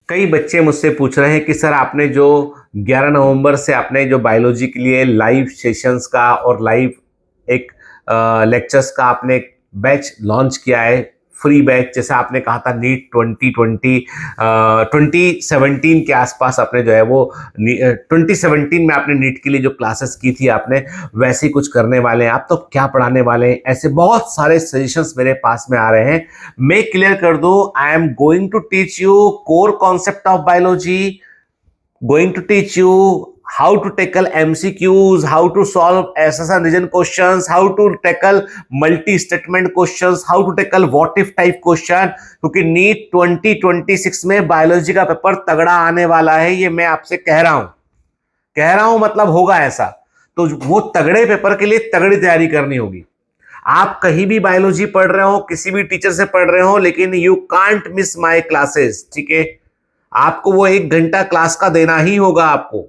कई बच्चे मुझसे पूछ रहे हैं कि सर आपने जो 11 नवंबर से आपने जो बायोलॉजी के लिए लाइव सेशंस का और लाइव एक लेक्चर्स का आपने बैच लॉन्च किया है, फ्री बैच, जैसा आपने कहा था नीट 2017 के आसपास आपने जो है वो 2017 में आपने नीट के लिए जो क्लासेस की थी आपने वैसे ही कुछ करने वाले हैं आप, तो क्या पढ़ाने वाले हैं? ऐसे बहुत सारे सजेशंस मेरे पास में आ रहे हैं। मैं क्लियर कर दूं, I am going to teach you core concept of biology, going to teach you how to tackle MCQs, how to solve SSR region questions, how to tackle multi-statement questions, how to tackle what if type question, क्योंकि NEET 2026 में biology का paper तगड़ा आने वाला है, ये मैं आपसे कह रहा हूं मतलब होगा ऐसा। तो वो तगड़े पेपर के लिए तगड़ी तैयारी करनी होगी। आप कहीं भी बायोलॉजी पढ़ रहे हो, किसी भी टीचर से पढ़ रहे हो, लेकिन you can't miss my classes, ठीक है? आपको वो 1 घंटा क्लास का देना ही होगा आपको।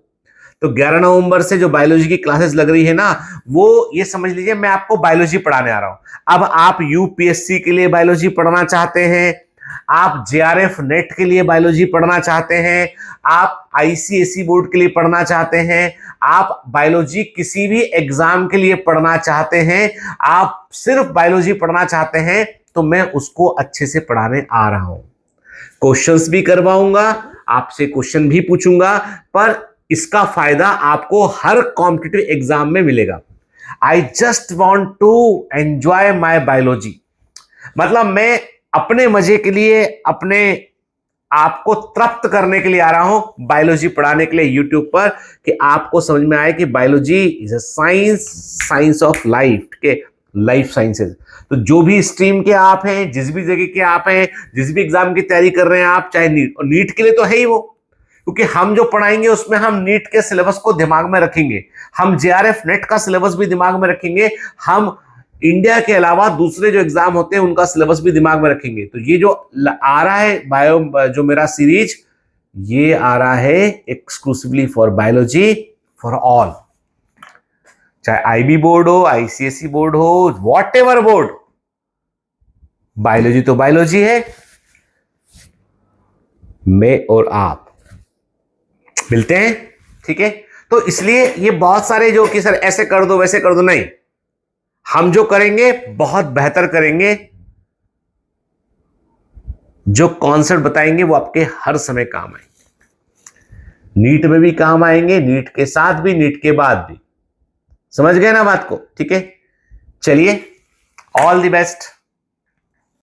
तो 11 नवंबर से जो बायोलॉजी की क्लासेस लग रही है ना, वो ये समझ लीजिए मैं आपको बायोलॉजी पढ़ाने आ रहा हूं। अब आप यूपीएससी के लिए बायोलॉजी पढ़ना चाहते हैं, आप जेआरएफ नेट के लिए बायोलॉजी पढ़ना चाहते हैं, आप आईसीएसई बोर्ड के लिए पढ़ना चाहते हैं, आप बायोलॉजी किसी भी एग्जाम के लिए पढ़ना चाहते हैं, आप सिर्फ बायोलॉजी पढ़ना चाहते हैं, तो मैं उसको अच्छे से पढ़ाने आ रहा हूं। क्वेश्चंस भी करवाऊंगा, आपसे क्वेश्चन भी पूछूंगा, पर इसका फायदा आपको हर कॉम्पिटिटिव एग्जाम में मिलेगा। I just want to enjoy my biology, मतलब मैं अपने मजे के लिए, अपने आपको तृप्त करने के लिए आ रहा हूं बायोलॉजी पढ़ाने के लिए यूट्यूब पर, कि आपको समझ में आए कि biology is a science of life के, लाइफ साइंसेज। तो जो भी स्ट्रीम के आप हैं, जिस भी जगह के आप हैं, जिस भी एग्जाम की तैयारी कर रहे हैं आप, चाहे नीट के लिए तो है ही वो, क्योंकि हम जो पढ़ाएंगे उसमें हम नीट के सिलेबस को दिमाग में रखेंगे, हम जेआरएफ नेट का सिलेबस भी दिमाग में रखेंगे, हम इंडिया के अलावा दूसरे जो एग्जाम होते हैं उनका सिलेबस भी दिमाग में रखेंगे। तो ये जो आ रहा है बायो, जो मेरा सीरीज, ये आ रहा है exclusively for biology for all, चाहे आईबी बोर्ड हो, आईसीएसई बोर्ड हो, व्हाटएवर बोर्ड, बायोलॉजी तो बायोलॉजी है। मैं और आप मिलते हैं, ठीक है? तो इसलिए ये बहुत सारे जो कि सर ऐसे कर दो वैसे कर दो, नहीं, हम जो करेंगे बहुत बेहतर करेंगे। जो कॉन्सेप्ट बताएंगे वो आपके हर समय काम आएंगे, नीट में भी काम आएंगे, नीट के साथ भी, नीट के बाद भी। समझ गए ना बात को? ठीक है, चलिए, ऑल द बेस्ट।